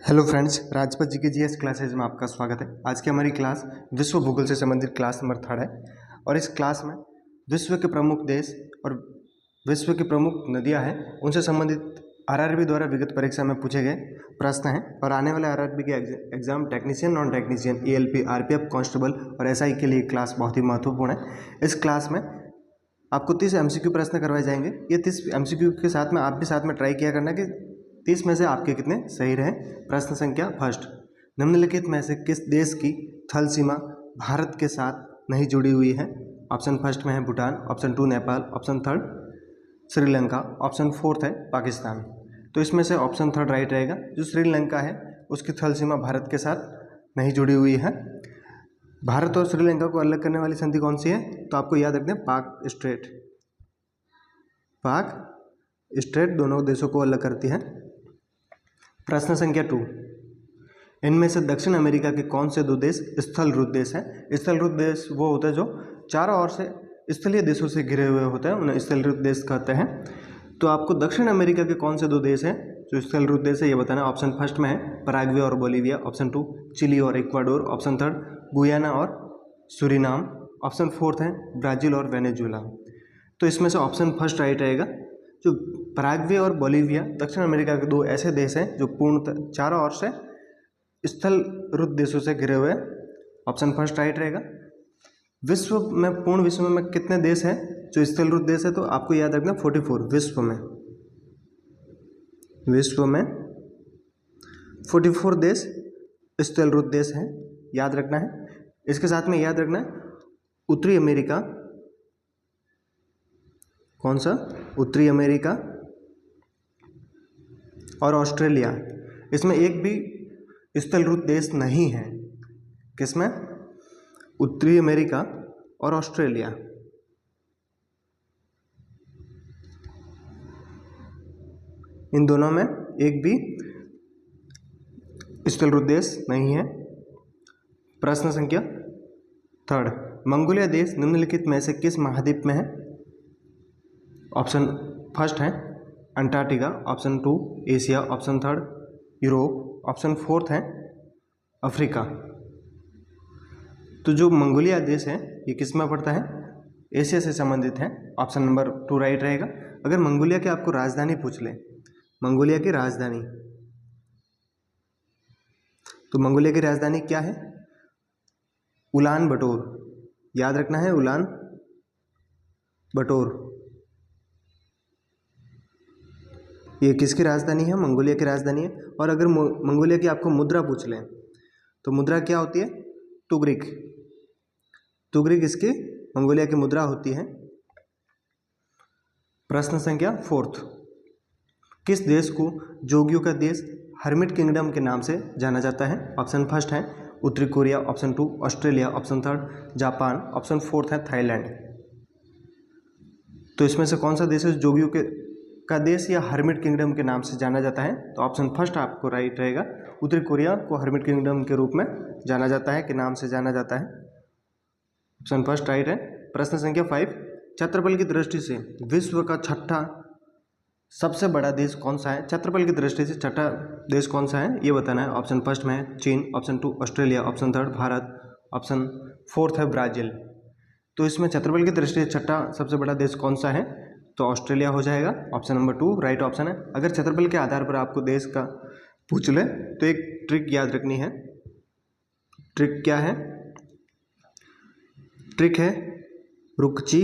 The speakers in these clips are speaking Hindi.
हेलो फ्रेंड्स, राजपत जी के जीएस क्लासेज में आपका स्वागत है। आज की हमारी क्लास विश्व भूगोल से संबंधित क्लास नंबर 3 है और इस क्लास में विश्व के प्रमुख देश और विश्व की प्रमुख नदियां हैं उनसे संबंधित आरआरबी द्वारा विगत परीक्षा में पूछे गए प्रश्न हैं और आने वाले आरआरबी के exam technician, non technician, ELP, RPF, constable और एसआई के लिए क्लास बहुत ही महत्वपूर्ण है। इस क्लास में आपको 30 एमसीक्यू प्रश्न करवाए जाएंगे। ये 30 एमसीक्यू के साथ में आप भी साथ में ट्राई किया करना कि 30 में से आपके कितने सही रहे। प्रश्न संख्या फर्स्ट, निम्नलिखित में से किस देश की थल सीमा भारत के साथ नहीं जुड़ी हुई है? ऑप्शन फर्स्ट में है Bhutan, option 2 Nepal, option third Sri Lanka, option fourth है पाकिस्तान। तो इसमें से ऑप्शन थर्ड राइट रहेगा। जो श्रीलंका है उसकी थल सीमा भारत के साथ नहीं जुड़ी हुई है। भारत और श्रीलंका को अलग करने वाली संधि कौन सी है? तो आपको याद रखना है पाक स्ट्रेट। पाक स्ट्रेट दोनों देशों को अलग करती है। प्रश्न संख्या 2, इनमें से दक्षिण अमेरिका के कौन से दो देश स्थलरुद्ध देश हैं? स्थलरुद्ध देश वो होता है जो चारों ओर से स्थलीय देशों से घिरे हुए होते हैं, उन्हें स्थलरुद्ध देश कहते हैं। तो आपको दक्षिण अमेरिका के कौन से दो देश हैं जो स्थलरुद्ध देश है ये बताना। ऑप्शन फर्स्ट में है पराग्वे और बोलीविया, ऑप्शन 2 चिली और इक्वाडोर, ऑप्शन थर्ड गुयाना और सूरीनाम, ऑप्शन फोर्थ है ब्राज़ील और वेनेजुएला। तो इसमें से ऑप्शन फर्स्ट राइट रहेगा। जो पराग्वे और बोलीविया दक्षिण अमेरिका के दो ऐसे देश हैं जो पूर्णतः चारों ओर से स्थलरुद्ध देशों से घिरे हुए हैं। ऑप्शन फर्स्ट राइट रहेगा। पूर्ण विश्व में कितने देश हैं जो स्थलरुद्ध देश है? तो आपको याद रखना 44। विश्व में 44 देश स्थलरुद्ध देश हैं, याद रखना है। इसके साथ में याद रखना है उत्तरी अमेरिका, कौन सा? उत्तरी अमेरिका और ऑस्ट्रेलिया, इसमें एक भी स्थलरुद्ध देश नहीं है। किसमें? उत्तरी अमेरिका और ऑस्ट्रेलिया। इन दोनों में एक भी स्थलरुद्ध देश नहीं है। प्रश्न संख्या थर्ड, मंगोलिया देश निम्नलिखित में से किस महाद्वीप में है? ऑप्शन फर्स्ट है Antarctica, option 2 Asia, option third Europe, option fourth है अफ्रीका। तो जो मंगोलिया देश है ये किस में पड़ता है? एशिया से संबंधित है। ऑप्शन नंबर 2 राइट रहेगा। अगर मंगोलिया की आपको राजधानी पूछ ले, मंगोलिया की राजधानी, तो मंगोलिया की राजधानी क्या है? उलान बटोर, याद रखना है उलान बटोर। ये किसकी राजधानी है? मंगोलिया की राजधानी है। और अगर मंगोलिया की आपको मुद्रा पूछ लें तो मुद्रा क्या होती है? टुगरिक। टुगरिक इसकी मंगोलिया की मुद्रा होती है। प्रश्न संख्या फोर्थ, किस देश को जोगियों का देश हर्मिट किंगडम के नाम से जाना जाता है? ऑप्शन फर्स्ट है उत्तरी Korea, option 2 Australia, option third Japan, option fourth है थाईलैंड। तो इसमें से कौन सा देश है जोगियों का देश या हर्मिट किंगडम के नाम से जाना जाता है? तो ऑप्शन फर्स्ट आपको राइट रहेगा। उत्तरी कोरिया को हर्मिट किंगडम के रूप में जाना जाता है, के नाम से जाना जाता है। ऑप्शन फर्स्ट राइट है। प्रश्न संख्या 5, क्षेत्रफल की दृष्टि से विश्व का छठा सबसे बड़ा देश कौन सा है? क्षेत्रफल की दृष्टि से छठा देश कौन सा है ये बताना है। ऑप्शन फर्स्ट में है चीन, option 2 Australia, option third Bharat, option fourth है ब्राज़ील। तो इसमें क्षेत्रफल की दृष्टि से छठा सबसे बड़ा देश कौन सा है? तो ऑस्ट्रेलिया हो जाएगा। ऑप्शन नंबर 2 राइट ऑप्शन है। अगर क्षेत्रफल के आधार पर आपको देश का पूछ ले तो एक ट्रिक याद रखनी है। ट्रिक क्या है? ट्रिक है रुकची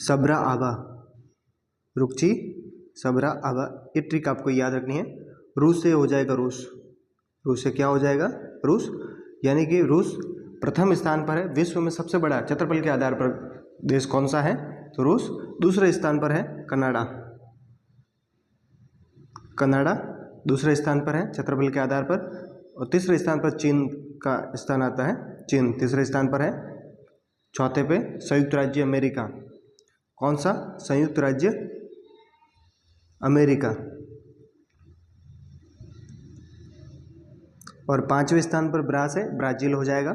सबरा आबा। रुकची सबरा आबा, ये ट्रिक आपको याद रखनी है। रूस से हो जाएगा रूस। रूस से क्या हो जाएगा? रूस। यानी कि रूस प्रथम स्थान पर है विश्व में सबसे बड़ा क्षेत्रफल के आधार पर देश कौन सा है? तो रूस। दूसरे स्थान पर है कनाडा। कनाडा दूसरे स्थान पर है क्षेत्रफल के आधार पर। और तीसरे स्थान पर चीन का स्थान आता है। चीन तीसरे स्थान पर है। चौथे पे संयुक्त राज्य अमेरिका। कौन सा? संयुक्त राज्य अमेरिका। और पांचवें स्थान पर ब्राज़ील हो जाएगा।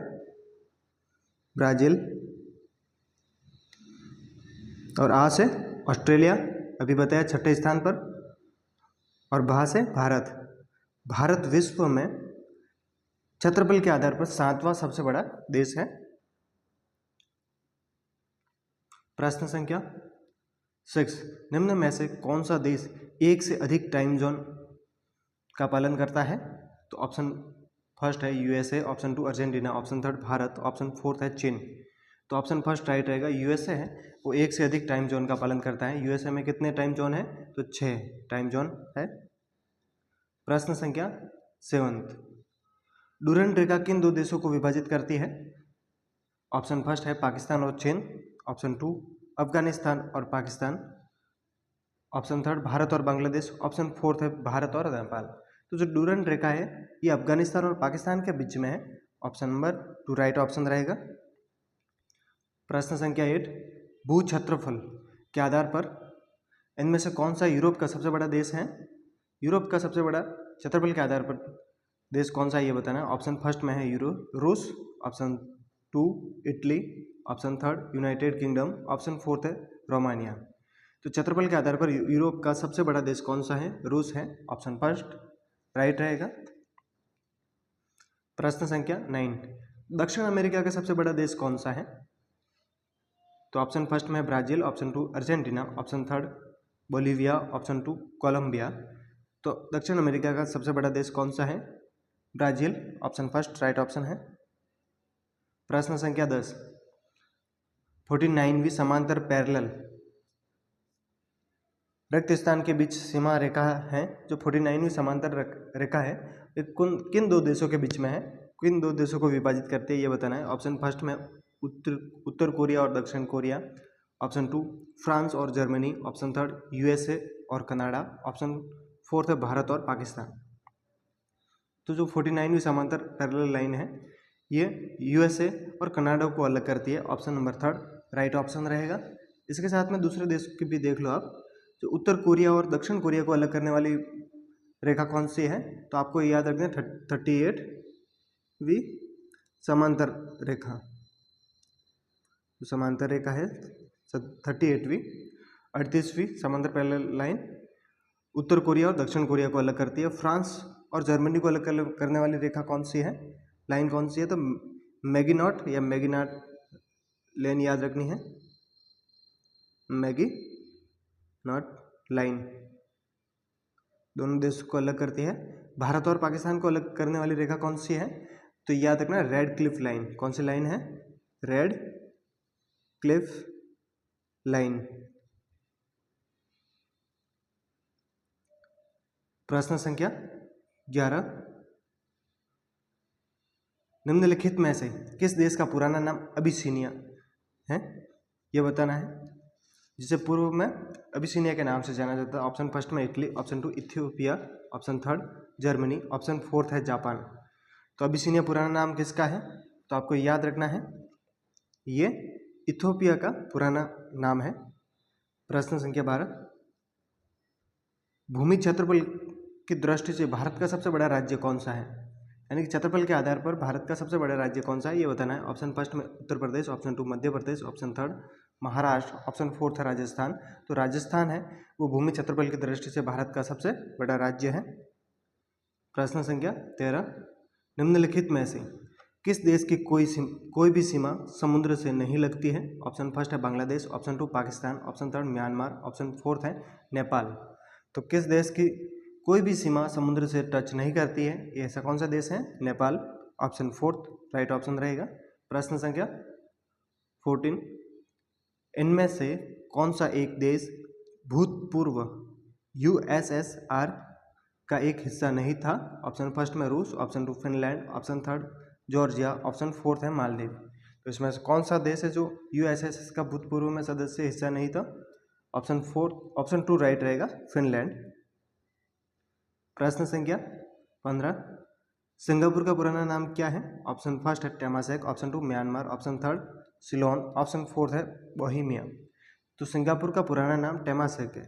ब्राज़ील। और आ से ऑस्ट्रेलिया, अभी बताया छठे स्थान पर। और भा से भारत। भारत विश्व में क्षेत्रफल के आधार पर 7वां सबसे बड़ा देश है। प्रश्न संख्या 6, निम्न में से कौन सा देश एक से अधिक टाइम जोन का पालन करता है? तो ऑप्शन फर्स्ट है USA, option 2 Argentina, option 3 Bharat, option 4 है चीन। तो ऑप्शन फर्स्ट राइट रहेगा, यूएसए है वो एक से अधिक टाइम जोन का पालन करता है। यूएसए में कितने टाइम जोन है? तो 6 टाइम जोन है। प्रश्न संख्या 7, डूरंड रेखा किन दो देशों को विभाजित करती है? ऑप्शन फर्स्ट है पाकिस्तान और चीन, ऑप्शन 2 अफगानिस्तान और पाकिस्तान, ऑप्शन 3 भारत और बांग्लादेश, ऑप्शन 4 है भारत और नेपाल। तो जो डूरंड रेखा है ये अफगानिस्तान और पाकिस्तान के बीच में है। ऑप्शन नंबर 2 राइट ऑप्शन रहेगा। प्रश्न संख्या 8, भू क्षेत्रफल के आधार पर इनमें से कौन सा यूरोप का सबसे बड़ा देश है? यूरोप का सबसे बड़ा क्षेत्रफल के आधार पर देश कौन सा है ये बताना है। ऑप्शन फर्स्ट में है रूस, option 2 Italy, option 3 United kingdom, option 4 है रोमानिया। तो क्षेत्रफल के आधार पर यूरोप का सबसे बड़ा देश कौन सा है? रूस है, ऑप्शन फर्स्ट राइट रहेगा। प्रश्न संख्या 9, दक्षिण अमेरिका का सबसे बड़ा देश कौन सा है? तो ऑप्शन फर्स्ट में Brazil, option 2 Argentina, option 3 Bolivia, option 2 Colombia. तो दक्षिण अमेरिका का सबसे बड़ा देश कौन सा है? Brazil, option first right option है। प्रश्न संख्या 10, 49वीं समांतर पैरेलल रिक्त स्थान के बीच सीमा रेखा है। जो 49वीं समांतर रेखा है ये किन दो देशों के बीच में है? किन दो देशों को विभाजित करते हैं ये बताना है। ऑप्शन फर्स्ट में उत्तर कोरिया और दक्षिण कोरिया, ऑप्शन 2 फ्रांस और जर्मनी, ऑप्शन 3 यूएसए और कनाडा, ऑप्शन 4 है भारत और पाकिस्तान। तो जो 49वीं समांतर पैरेलल लाइन है ये यूएसए और कनाडा को अलग करती है। ऑप्शन नंबर 3 राइट ऑप्शन रहेगा। इसके साथ में दूसरे देश की भी देख लो आप। जो उत्तर कोरिया और दक्षिण कोरिया को अलग करने वाली रेखा कौन सी है? तो आपको याद रखना 38वीं समांतर रेखा। जो समांतर रेखा है 38वीं 38वीं समांतर पैरेलल लाइन उत्तर कोरिया और दक्षिण कोरिया को अलग करती है। फ्रांस और जर्मनी को अलग करने वाली रेखा कौन सी है? लाइन कौन सी है? तो मैगिनॉट या मैगिनाट लाइन याद रखनी है, मैगिनॉट लाइन दोनों देश को अलग करती है। भारत और पाकिस्तान को अलग करने वाली रेखा कौन सी है? तो याद रखना रेड क्लिफ लाइन। कौन सी लाइन है? Red Cliff line. प्रश्न संख्या 11, निम्नलिखित में से किस देश का पुराना नाम अबिसिनिया है ये बताना है, जिसे पूर्व में अबिसिनिया के नाम से जाना जाता है। ऑप्शन फर्स्ट में Italy, option 2 Ethiopia, option 3 Germany, option 4 है जापान। तो अबिसिनिया पुराना नाम किसका है? तो आपको याद रखना है ये इथियोपिया का पुराना नाम है। प्रश्न संख्या 12, भूमि क्षेत्रफल की दृष्टि से भारत का सबसे बड़ा राज्य कौन सा है? यानी कि क्षेत्रफल के आधार पर भारत का सबसे बड़ा राज्य कौन सा है ये बताना है। ऑप्शन फर्स्ट में Uttar Pradesh, option 2 Madhya Pradesh, option 3 Maharashtra, option 4 है राजस्थान। तो राजस्थान है वो भूमि क्षेत्रफल की दृष्टि से भारत का सबसे बड़ा राज्य है। प्रश्न संख्या 13, निम्नलिखित में से किस देश की कोई भी सीमा समुद्र से नहीं लगती है? ऑप्शन फर्स्ट है Bangladesh, option 2 Pakistan, option 3 Myanmar, option 4 है नेपाल। तो किस देश की कोई भी सीमा समुद्र से टच नहीं करती है? ये ऐसा कौन सा देश है? नेपाल, ऑप्शन 4 राइट ऑप्शन रहेगा। प्रश्न संख्या 14, इनमें से कौन सा एक देश भूतपूर्व यूएसएसआर का एक हिस्सा नहीं था? ऑप्शन फर्स्ट में रूस, option 2 Finland, option 3 Georgia, option 4 है मालदीव। तो इसमें से कौन सा देश है जो यूएसएसआर का भूतपूर्व में सदस्य हिस्सा नहीं था? ऑप्शन 2 राइट रहेगा, फिनलैंड। प्रश्न संख्या 15, सिंगापुर का पुराना नाम क्या है? ऑप्शन फर्स्ट है Temasek, option 2 Myanmar, option 3 Ceylon, option 4 है बोहीमिया। तो सिंगापुर का पुराना नाम टेमासेक है।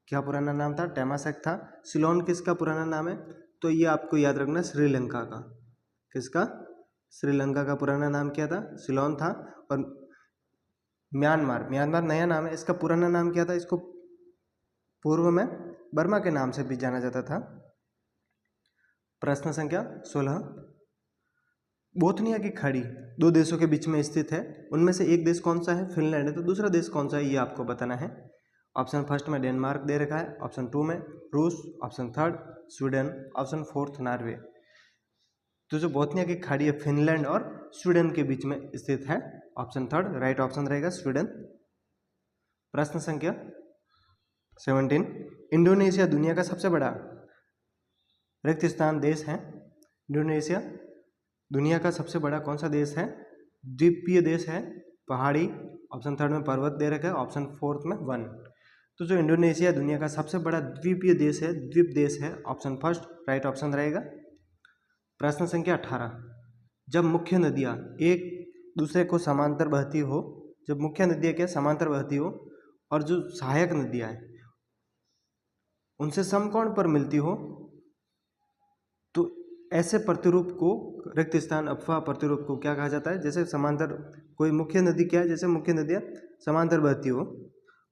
क्या पुराना नाम था? टेमासेक था। सिलोन किसका पुराना नाम है? तो ये आपको याद रखना श्रीलंका का। किसका? श्रीलंका का पुराना नाम क्या था? सिलोन था। और म्यांमार नया नाम है, इसका पुराना नाम क्या था? इसको पूर्व में बर्मा के नाम से भी जाना जाता था। प्रश्न संख्या 16, बोथनिया की खाड़ी दो देशों के बीच में स्थित है, उनमें से एक देश कौन सा है? फिनलैंड है। तो दूसरा देश कौन सा है ये आपको बताना है। ऑप्शन फर्स्ट में डेनमार्क दे रखा है, ऑप्शन 2 में रूस, ऑप्शन 3 स्वीडन, ऑप्शन 4 नॉर्वे। तो जो बोथनिया की खाड़ी है फिनलैंड और स्वीडन के बीच में स्थित है। ऑप्शन 3 राइट ऑप्शन रहेगा स्वीडन। प्रश्न संख्या 17, इंडोनेशिया दुनिया का सबसे बड़ा रिक्त स्थान देश है। इंडोनेशिया दुनिया का सबसे बड़ा कौन सा देश है? द्वीपीय देश है, पहाड़ी। ऑप्शन 3 में पर्वत दे रखा है, ऑप्शन 4 में वन। तो जो इंडोनेशिया दुनिया का सबसे बड़ा द्वीपीय देश है, द्वीप देश है, ऑप्शन फर्स्ट राइट ऑप्शन रहेगा। प्रश्न संख्या 18, जब मुख्य नदियाँ एक दूसरे को समांतर बहती हो, जब मुख्य नदियाँ क्या समांतर बहती हो और जो सहायक नदियाँ हैं उनसे समकोण पर मिलती हो, तो ऐसे प्रतिरूप को रिक्त स्थान अथवा प्रतिरूप को क्या कहा जाता है? जैसे समांतर कोई मुख्य नदी क्या है, जैसे मुख्य नदियाँ समांतर बहती हो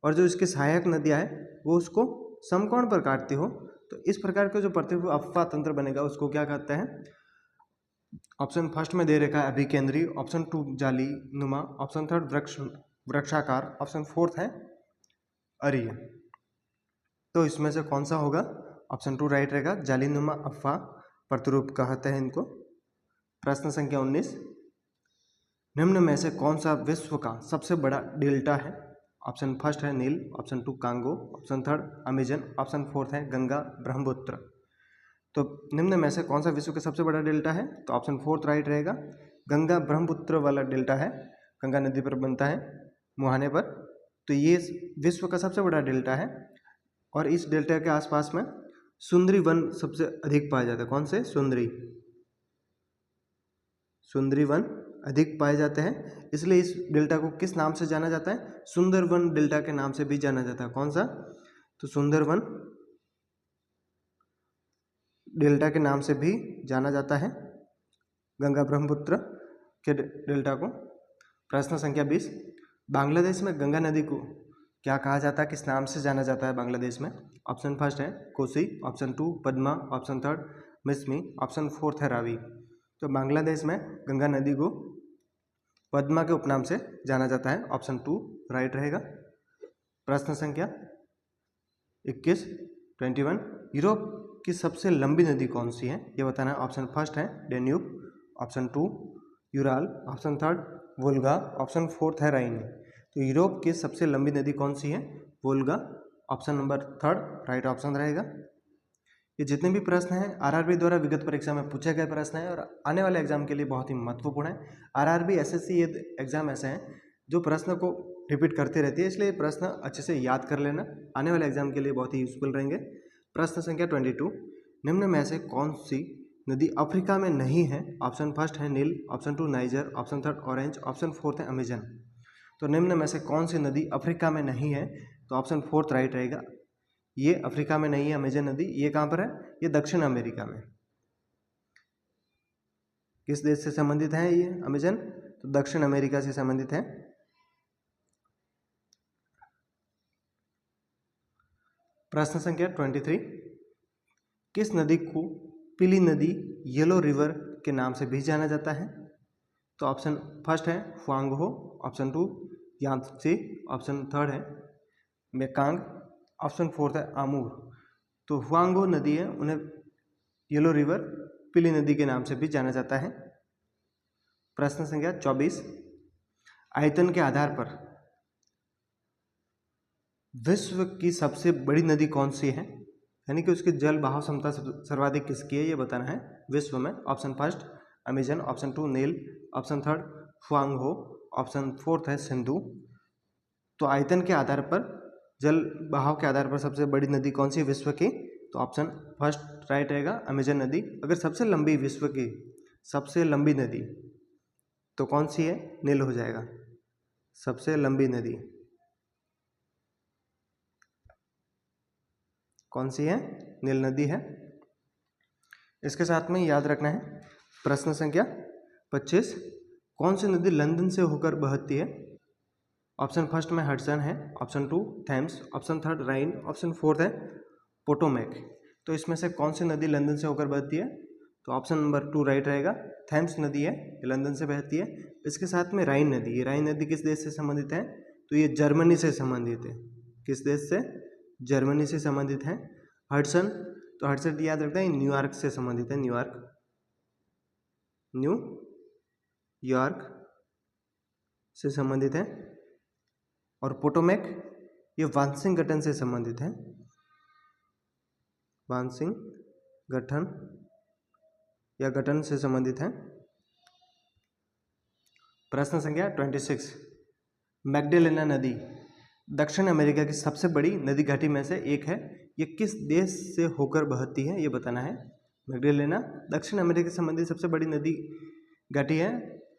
और जो इसकी सहायक नदियाँ है वो उसको समकोण पर काटती हो, तो इस प्रकार का जो प्रतिरूप अफवाह तंत्र बनेगा उसको क्या कहते हैं? ऑप्शन फर्स्ट में दे रखा है अभिकेंद्री, ऑप्शन 2 जाली नुमा, ऑप्शन 3 वृक्षाकार, ऑप्शन 4 है अरीय। तो इसमें से कौन सा होगा? ऑप्शन 2 राइट रहेगा, जालीनुमा अफवाह प्रतिरूप कहते हैं इनको। प्रश्न संख्या 19, निम्न में से कौन सा विश्व का सबसे बड़ा डेल्टा है? ऑप्शन फर्स्ट है नील, option 2 Congo, option 3 Amazon, option 4 है गंगा ब्रह्मपुत्र। तो निम्न में से कौन सा विश्व का सबसे बड़ा डेल्टा है? तो ऑप्शन 4 राइट रहेगा, गंगा ब्रह्मपुत्र वाला डेल्टा है, गंगा नदी पर बनता है मुहाने पर। तो ये विश्व का सबसे बड़ा डेल्टा है और इस डेल्टा के आसपास में सुंदरी वन सबसे अधिक पाया जाता है। कौन से? सुंदरी वन अधिक पाए जाते हैं, इसलिए इस डेल्टा को किस नाम से जाना जाता है? सुंदरवन डेल्टा के नाम से भी जाना जाता है। कौन सा? तो सुंदरवन डेल्टा के नाम से भी जाना जाता है गंगा ब्रह्मपुत्र के डेल्टा को। प्रश्न संख्या 20, बांग्लादेश में गंगा नदी को क्या कहा जाता है, किस नाम से जाना जाता है बांग्लादेश में? ऑप्शन फर्स्ट है Kosi, option 2 Padma, option 3 Mishmi, option 4 है रावी। तो बांग्लादेश में गंगा नदी को पद्मा के उपनाम से जाना जाता है, ऑप्शन 2 राइट रहेगा। प्रश्न संख्या 21 यूरोप की सबसे लंबी नदी कौन सी है ये बताना है। ऑप्शन फर्स्ट है Danube, option 2 Ural, option 3 Volga, option 4 है राइन। तो यूरोप की सबसे लंबी नदी कौन सी है? Volga, option number 3 right option रहेगा। ये जितने भी प्रश्न हैं आरआरबी द्वारा विगत परीक्षा में पूछे गए प्रश्न हैं और आने वाले एग्जाम के लिए बहुत ही महत्वपूर्ण है। आरआरबी एसएससी ये एग्जाम ऐसे हैं जो प्रश्न को रिपीट करते रहती है, इसलिए प्रश्न अच्छे से याद कर लेना, आने वाले एग्जाम के लिए बहुत ही यूजफुल रहेंगे। प्रश्न संख्या 22, निम्न में से कौन सी नदी अफ्रीका में नहीं है? ऑप्शन फर्स्ट है नील, option 2 Niger, option 3 Orange, option 4 है अमेजन। तो निम्न में से कौन सी नदी अफ्रीका में नहीं है? तो ऑप्शन 4 राइट रहेगा, ये अफ्रीका में नहीं है अमेजन नदी। ये कहाँ पर है? ये दक्षिण अमेरिका में। किस देश से संबंधित है ये अमेजन? तो दक्षिण अमेरिका से संबंधित है। प्रश्न संख्या 23, किस नदी को पीली नदी येलो रिवर के नाम से भी जाना जाता है? तो ऑप्शन फर्स्ट है हुआंगहो, ऑप्शन 2 यांत्से, ऑप्शन 3 है मेकांग, ऑप्शन 4 है आमूर। तो हुआंगहो नदी है, उन्हें येलो रिवर पीली नदी के नाम से भी जाना जाता है। प्रश्न संख्या 24, आयतन के आधार पर विश्व की सबसे बड़ी नदी कौन सी है, यानी कि उसकी जल बहाव क्षमता सर्वाधिक किसकी है ये बताना है विश्व में। ऑप्शन फर्स्ट अमेजन, ऑप्शन 2 नील, ऑप्शन 3 हुआंगहो, ऑप्शन 4 है सिंधु। तो आयतन के आधार पर, जल बहाव के आधार पर सबसे बड़ी नदी कौन सी है विश्व की? तो ऑप्शन फर्स्ट राइट रहेगा अमेजन नदी। अगर सबसे लंबी विश्व की सबसे लंबी नदी तो कौन सी है? नील हो जाएगा सबसे लंबी नदी। कौन सी है? नील नदी है। इसके साथ में याद रखना है प्रश्न संख्या 25, कौन सी नदी लंदन से होकर बहती है? ऑप्शन फर्स्ट में हडसन है, ऑप्शन 2 थेम्स, ऑप्शन 3 राइन, ऑप्शन 4 है पोटोमैक। तो इसमें से कौन सी नदी लंदन से होकर बहती है? तो ऑप्शन नंबर 2 राइट रहेगा। थैम्स नदी है, ये लंदन से बहती है। इसके साथ में राइन नदी, ये राइन नदी किस देश से संबंधित है? तो ये जर्मनी से संबंधित है। किस देश से? जर्मनी से संबंधित है। हडसन, तो हडसन याद रखते हैं न्यूयॉर्क से संबंधित है, न्यूयॉर्क से संबंधित है। और पोटोमैक ये वाशिंगटन से संबंधित है, वाशिंगटन या गठन से संबंधित है। प्रश्न संख्या 26, मैग्डालेना नदी दक्षिण अमेरिका की सबसे बड़ी नदी घाटी में से एक है, ये किस देश से होकर बहती है ये बताना है। मैग्डालेना दक्षिण अमेरिका से संबंधित सबसे बड़ी नदी घाटी है,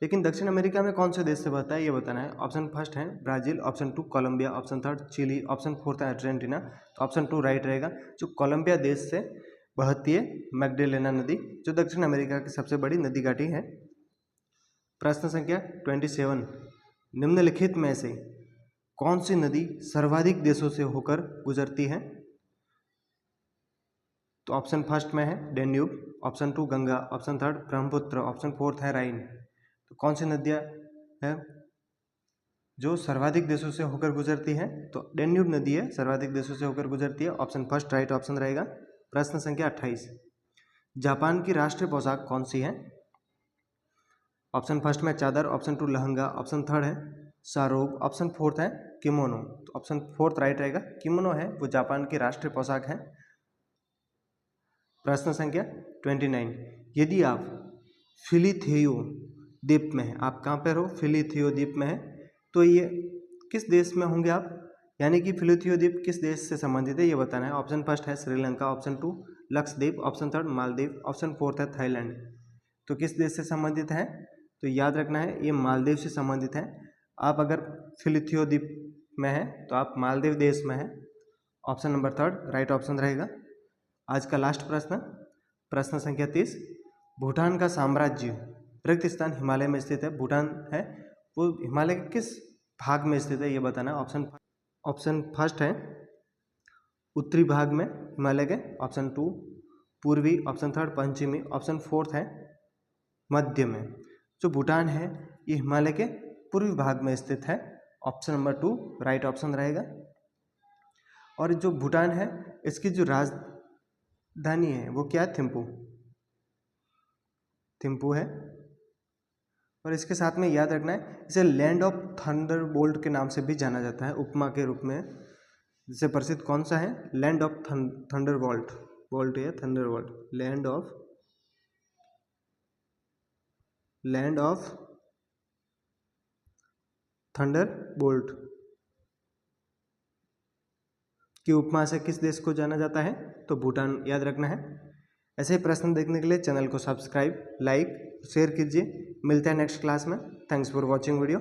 लेकिन दक्षिण अमेरिका में कौन से देश से बहता है ये बताना है। ऑप्शन फर्स्ट है Brazil, option 2 Colombia, option 3 Chile, option 4 है अर्जेंटीना। तो ऑप्शन 2 राइट रहेगा। जो कोलंबिया देश से बहती है मैग्डालेना नदी, जो दक्षिण अमेरिका की सबसे बड़ी नदी घाटी है। प्रश्न संख्या 27, निम्नलिखित में से कौन सी नदी सर्वाधिक देशों से होकर गुजरती है? तो ऑप्शन फर्स्ट में है Danube, option 2 Ganga, option 3 Brahmaputra, option 4 है राइन। तो कौन सी नदियाँ है जो सर्वाधिक देशों से होकर गुजरती है? तो डेन्यूब नदी है, सर्वाधिक देशों से होकर गुजरती है। ऑप्शन फर्स्ट राइट ऑप्शन रहेगा। प्रश्न संख्या 28, जापान की राष्ट्रीय पोशाक कौन सी है? ऑप्शन फर्स्ट में चादर, ऑप्शन 2 लहंगा, ऑप्शन 3 है सारोग, ऑप्शन 4 है किमोनो। तो ऑप्शन 4 राइट रहेगा, किमोनो है वो जापान की राष्ट्रीय पोशाक है। प्रश्न संख्या 29, यदि आप फिलिथेयो द्वीप में है, आप कहाँ पर हो? फिलिथेयो द्वीप में है, तो ये किस देश में होंगे आप? यानी कि फिलिथेयो द्वीप किस देश से संबंधित है ये बताना है। ऑप्शन फर्स्ट है Sri Lanka, option 2 Lakshadweep, option 3 Maldives, option 4 है थाईलैंड। तो किस देश से संबंधित है? तो याद रखना है ये मालदीव से संबंधित है। आप अगर फिलिथेयो द्वीप में है तो आप मालदीव देश में है। ऑप्शन नंबर 3 राइट ऑप्शन रहेगा। आज का लास्ट प्रश्न, प्रश्न संख्या 30, भूटान का साम्राज्य रिक्त स्थान हिमालय में स्थित है। भूटान है वो हिमालय के किस भाग में स्थित है ये बताना है। ऑप्शन फर्स्ट है उत्तरी भाग में हिमालय के, ऑप्शन 2 पूर्वी, ऑप्शन 3 पश्चिमी, ऑप्शन 4 है मध्य में। जो भूटान है ये हिमालय के पूर्वी भाग में स्थित है। ऑप्शन नंबर 2 राइट ऑप्शन रहेगा। और जो भूटान है इसकी जो राजधानी है वो क्या है? थिम्पू है। और इसके साथ में याद रखना है इसे लैंड ऑफ थंडरबोल्ट के नाम से भी जाना जाता है, उपमा के रूप में। जिससे प्रसिद्ध कौन सा है? लैंड ऑफ थंडरबोल्ट, बोल्ट या थंडरबोल्ट, लैंड ऑफ थंडरबोल्ट की उपमा से किस देश को जाना जाता है? तो भूटान याद रखना है। ऐसे ही प्रश्न देखने के लिए चैनल को सब्सक्राइब, लाइक, शेयर कीजिए। मिलते हैं नेक्स्ट क्लास में। Thanks for watching video.